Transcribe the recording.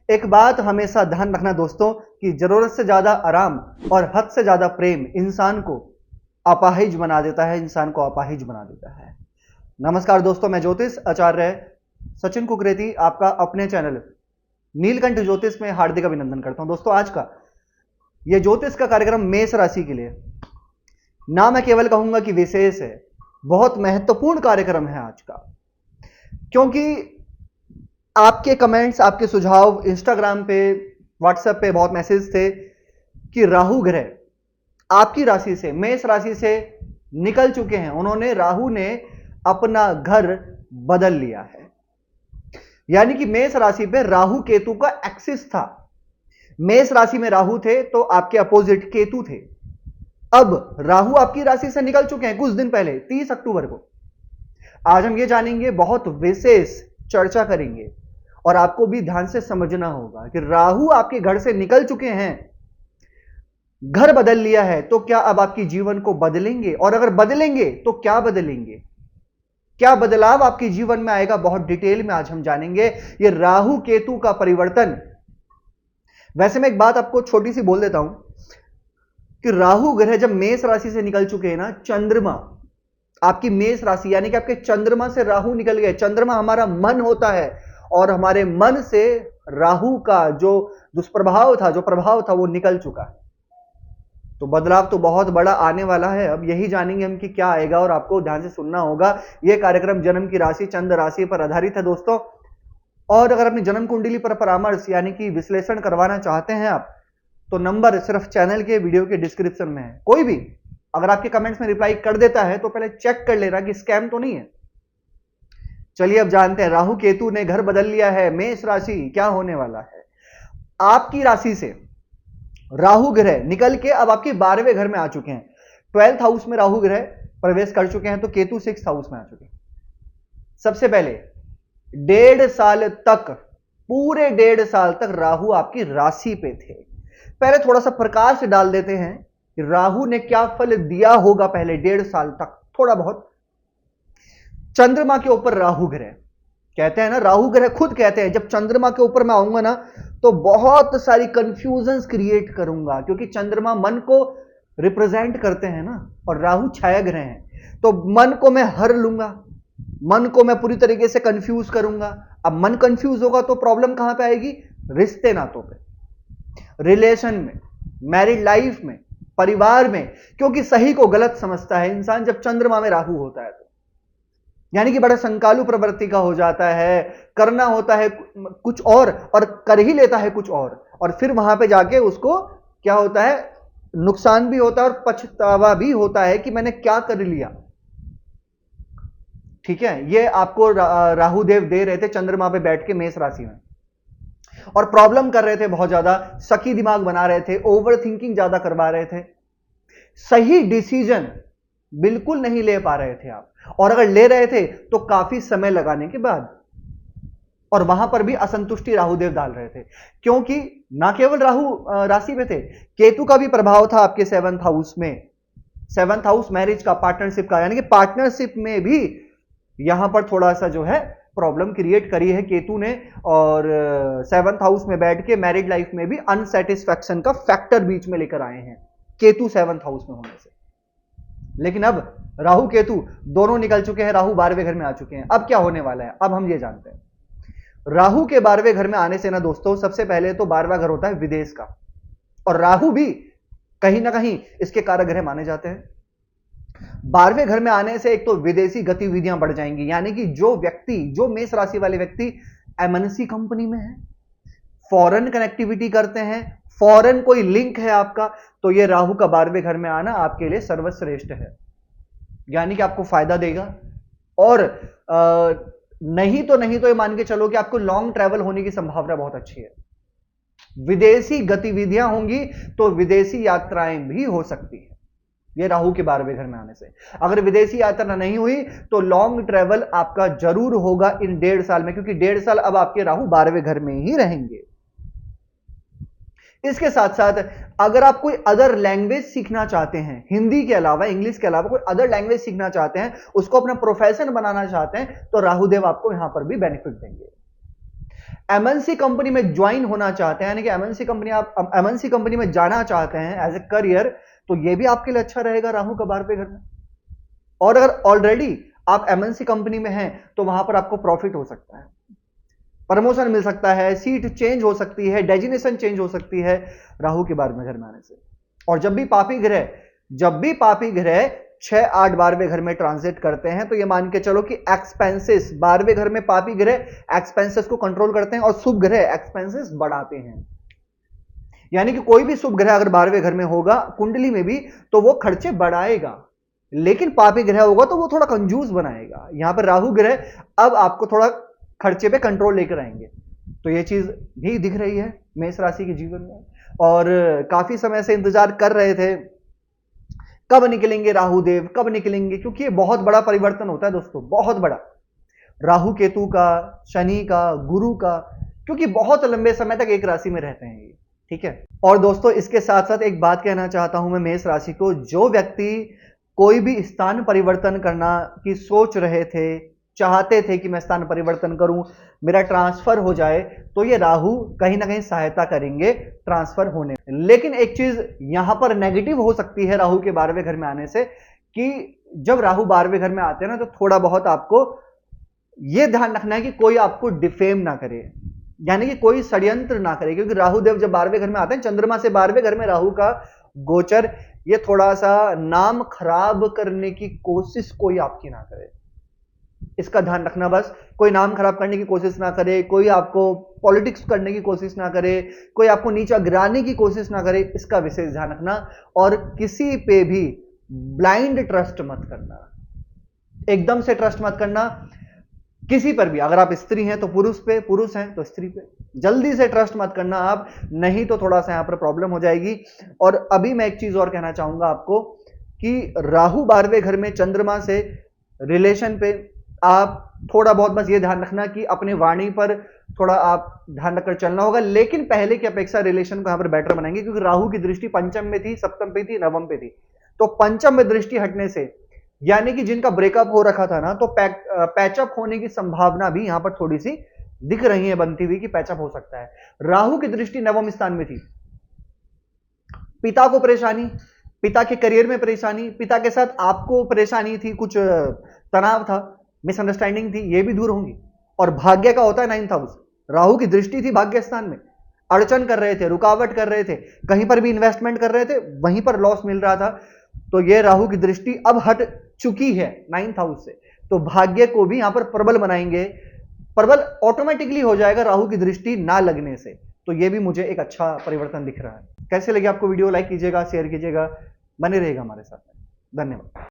एक बात हमेशा ध्यान रखना दोस्तों कि जरूरत से ज्यादा आराम और हद से ज्यादा प्रेम इंसान को अपाहिज बना देता है, इंसान को अपाहिज बना देता है। नमस्कार दोस्तों, मैं ज्योतिष आचार्य सचिन कुकरेती आपका अपने चैनल नीलकंठ ज्योतिष में हार्दिक अभिनंदन करता हूं। दोस्तों, आज का यह ज्योतिष का कार्यक्रम मेष राशि के लिए ना मैं केवल कहूंगा कि विशेष है, बहुत महत्वपूर्ण कार्यक्रम है आज का, क्योंकि आपके कमेंट्स, आपके सुझाव इंस्टाग्राम पे, व्हाट्सएप पे बहुत मैसेज थे कि राहु ग्रह आपकी राशि से, मेष राशि से निकल चुके हैं। उन्होंने, राहु ने अपना घर बदल लिया है। यानी कि मेष राशि पे राहु केतु का एक्सिस था। मेष राशि में राहु थे तो आपके अपोजिट केतु थे। अब राहु आपकी राशि से निकल चुके हैं कुछ दिन पहले, 30 अक्टूबर को। आज हम ये जानेंगे, बहुत विशेष चर्चा करेंगे और आपको भी ध्यान से समझना होगा कि राहु आपके घर से निकल चुके हैं, घर बदल लिया है, तो क्या अब आपके जीवन को बदलेंगे? और अगर बदलेंगे तो क्या बदलेंगे, क्या बदलाव आपके जीवन में आएगा, बहुत डिटेल में आज हम जानेंगे ये राहु केतु का परिवर्तन। वैसे मैं एक बात आपको छोटी सी बोल देता हूं कि राहु ग्रह जब मेष राशि से निकल चुके हैं ना, चंद्रमा आपकी मेष राशि यानी कि आपके चंद्रमा से राहु निकल गए। चंद्रमा हमारा मन होता है और हमारे मन से राहु का जो दुष्प्रभाव था, जो प्रभाव था, वो निकल चुका है। तो बदलाव तो बहुत बड़ा आने वाला है। अब यही जानेंगे हम कि क्या आएगा और आपको ध्यान से सुनना होगा। यह कार्यक्रम जन्म की राशि, चंद्र राशि पर आधारित है दोस्तों। और अगर अपनी जन्म कुंडली पर परामर्श यानी कि विश्लेषण करवाना चाहते हैं आप, तो नंबर सिर्फ चैनल के वीडियो के डिस्क्रिप्शन में है। कोई भी अगर आपके कमेंट्स में रिप्लाई कर देता है तो पहले चेक कर लेना कि स्कैम तो नहीं है। चलिए अब जानते हैं, राहु केतु ने घर बदल लिया है, मेष राशि क्या होने वाला है। आपकी राशि से राहु ग्रह निकल के अब आपके 12वें घर में आ चुके हैं। 12th हाउस में राहु ग्रह प्रवेश कर चुके हैं, तो केतु 6th हाउस में आ चुके हैं। सबसे पहले 1.5 साल तक, पूरे 1.5 साल तक राहु आपकी राशि पे थे। पहले थोड़ा सा प्रकाश डाल देते हैं कि राहु ने क्या फल दिया होगा पहले 1.5 साल तक, थोड़ा बहुत। चंद्रमा के ऊपर राहु ग्रह, कहते हैं ना, राहु ग्रह खुद कहते हैं जब चंद्रमा के ऊपर मैं आऊंगा ना तो बहुत सारी कंफ्यूजन्स क्रिएट करूंगा, क्योंकि चंद्रमा मन को रिप्रेजेंट करते हैं ना, और राहु छाया ग्रह हैं, तो मन को मैं हर लूंगा, मन को मैं पूरी तरीके से कंफ्यूज करूंगा। अब मन कंफ्यूज होगा तो प्रॉब्लम कहां पे आएगी? रिश्ते नातों पे, रिलेशन में, मैरिड लाइफ में, परिवार में, क्योंकि सही को गलत समझता है इंसान जब चंद्रमा में राहु होता है तो। यानी कि बड़ा संकालु प्रवृत्ति का हो जाता है, करना होता है कुछ और कर ही लेता है कुछ और फिर वहां पे जाके उसको क्या होता है, नुकसान भी होता है और पछतावा भी होता है कि मैंने क्या कर लिया। ठीक है, ये आपको राहु देव दे रहे थे चंद्रमा पे बैठ के मेष राशि में, और प्रॉब्लम कर रहे थे बहुत ज्यादा, शकी दिमाग बना रहे थे, ओवर थिंकिंग ज्यादा करवा रहे थे, सही डिसीजन बिल्कुल नहीं ले पा रहे थे आप, और अगर ले रहे थे तो काफी समय लगाने के बाद, और वहां पर भी असंतुष्टि राहुदेव डाल रहे थे, क्योंकि ना केवल राहु राशि में थे, केतु का भी प्रभाव था आपके 7th हाउस में। 7th हाउस मैरिज का, पार्टनरशिप का, यानी कि पार्टनरशिप में भी यहां पर थोड़ा सा जो है प्रॉब्लम क्रिएट करी है केतु ने, और 7th हाउस में बैठ के मैरिड लाइफ में भी अनसेटिस्फैक्शन का फैक्टर बीच में लेकर आए हैं केतु 7th हाउस में होने से। लेकिन अब राहु केतु दोनों निकल चुके हैं, राहु 12वें घर में आ चुके हैं। अब क्या होने वाला है, अब हम ये जानते हैं। राहु के 12वें घर में आने से ना दोस्तों, सबसे पहले तो 12वां घर होता है विदेश का, और राहु भी कहीं ना कहीं इसके कारक ग्रह माने जाते हैं। 12वें घर में आने से एक तो विदेशी गतिविधियां बढ़ जाएंगी, यानी कि जो व्यक्ति, जो मेष राशि वाले व्यक्ति एमएनसी कंपनी में है, फॉरेन कनेक्टिविटी करते हैं, फॉरेन कोई लिंक है आपका, तो ये राहु का 12वें घर में आना आपके लिए सर्वश्रेष्ठ है, यानी कि आपको फायदा देगा। और नहीं तो ये मान के चलो कि आपको लॉन्ग ट्रैवल होने की संभावना बहुत अच्छी है। विदेशी गतिविधियां होंगी तो विदेशी यात्राएं भी हो सकती है ये राहु के 12वें घर में आने से। अगर विदेशी यात्रा नहीं हुई तो लॉन्ग ट्रैवल आपका जरूर होगा इन 1.5 साल में, क्योंकि 1.5 साल अब आपके राहु 12वें घर में ही रहेंगे। इसके साथ साथ अगर आप कोई अदर लैंग्वेज सीखना चाहते हैं, हिंदी के अलावा, इंग्लिश के अलावा कोई अदर लैंग्वेज सीखना चाहते हैं, उसको अपना प्रोफेशन बनाना चाहते हैं, तो राहुदेव आपको यहां पर भी बेनिफिट देंगे। एमएनसी कंपनी में ज्वाइन होना चाहते हैं, यानी कि आप एमएनसी कंपनी में जाना चाहते हैं एज ए करियर, तो ये भी आपके लिए अच्छा रहेगा राहु का 12वें घर में। और अगर ऑलरेडी आप एमएनसी कंपनी में हैं तो वहां पर आपको प्रॉफिट हो सकता है, प्रमोशन मिल सकता है, सीट चेंज हो सकती है, डेजिग्नेशन चेंज हो सकती है राहु के 12वें घर में आने से। और जब भी पापी ग्रह 6, 8, 12वें घर में ट्रांजिट करते हैं तो ये मान के चलो कि एक्सपेंसेस, 12वें घर में पापी ग्रह एक्सपेंसेस को कंट्रोल करते हैं और शुभ ग्रह एक्सपेंसेस बढ़ाते हैं। यानी कि कोई भी शुभ ग्रह अगर 12वें घर में होगा कुंडली में भी तो वो खर्चे बढ़ाएगा, लेकिन पापी ग्रह होगा तो वो थोड़ा कंजूस बनाएगा। यहां पर राहु ग्रह अब आपको थोड़ा खर्चे पे कंट्रोल लेकर आएंगे, तो ये चीज भी दिख रही है मेष राशि के जीवन में। और काफी समय से इंतजार कर रहे थे कब निकलेंगे राहु देव, कब निकलेंगे, क्योंकि ये बहुत बड़ा परिवर्तन होता है दोस्तों, बहुत बड़ा, राहु केतु का, शनि का, गुरु का, क्योंकि बहुत लंबे समय तक एक राशि में रहते हैं ये, ठीक है। और दोस्तों इसके साथ साथ एक बात कहना चाहता हूं मैं मेष राशि को, जो व्यक्ति कोई भी स्थान परिवर्तन करना की सोच रहे थे, चाहते थे कि मैं स्थान परिवर्तन करूं, मेरा ट्रांसफर हो जाए, तो ये राहु कहीं ना कहीं सहायता करेंगे ट्रांसफर होने में। लेकिन एक चीज यहां पर नेगेटिव हो सकती है राहु के 12वें घर में आने से, कि जब राहु 12वें घर में आते हैं ना तो थोड़ा बहुत आपको यह ध्यान रखना है कि कोई आपको डिफेम ना करे, यानी कि कोई षड्यंत्र ना करे, क्योंकि राहु देव जब 12वें घर में आते हैं, चंद्रमा से 12वें घर में राहु का गोचर, ये थोड़ा सा नाम खराब करने की कोशिश कोई आपकी ना करे, इसका ध्यान रखना। बस कोई नाम खराब करने की कोशिश ना करे, कोई आपको पॉलिटिक्स करने की कोशिश ना करे, कोई आपको नीचा गिराने की कोशिश ना करे, इसका विशेष ध्यान रखना। और किसी पे भी ब्लाइंड ट्रस्ट मत करना, एकदम से ट्रस्ट मत करना किसी पर भी। अगर आप स्त्री हैं तो पुरुष पे, पुरुष हैं तो स्त्री पे, जल्दी से ट्रस्ट मत करना आप, नहीं तो थोड़ा सा यहां पर प्रॉब्लम हो जाएगी। और अभी मैं एक चीज और कहना चाहूंगा आपको कि राहु 12वें घर में चंद्रमा से रिलेशन पे आप थोड़ा बहुत बस ये ध्यान रखना कि अपने वाणी पर थोड़ा आप ध्यान रखकर चलना होगा, लेकिन पहले की अपेक्षा रिलेशन को यहां पर बेटर बनाएंगे, क्योंकि राहु की दृष्टि पंचम में थी, सप्तम पे थी, नवम पे थी, तो पंचम में दृष्टि हटने से, यानी कि जिनका ब्रेकअप हो रखा था ना, तो पैचअप होने की संभावना भी यहां पर थोड़ी सी दिख रही है बनती हुई कि पैचअप हो सकता है। राहु की दृष्टि नवम स्थान में थी, पिता को परेशानी, पिता के करियर में परेशानी, पिता के साथ आपको परेशानी थी, कुछ तनाव था, मिसअंडरस्टैंडिंग थी, ये भी दूर होंगी। और भाग्य का होता है 9th हाउस, राहु की दृष्टि थी भाग्य स्थान में, अड़चन कर रहे थे, रुकावट कर रहे थे, कहीं पर भी इन्वेस्टमेंट कर रहे थे वहीं पर लॉस मिल रहा था, तो ये राहु की दृष्टि अब हट चुकी है 9th हाउस से, तो भाग्य को भी यहां पर प्रबल बनाएंगे, प्रबल ऑटोमेटिकली हो जाएगा राहु की दृष्टि ना लगने से। तो ये भी मुझे एक अच्छा परिवर्तन दिख रहा है। कैसे लगे आपको वीडियो, लाइक कीजिएगा, शेयर कीजिएगा, बने रहेगा हमारे साथ में। धन्यवाद।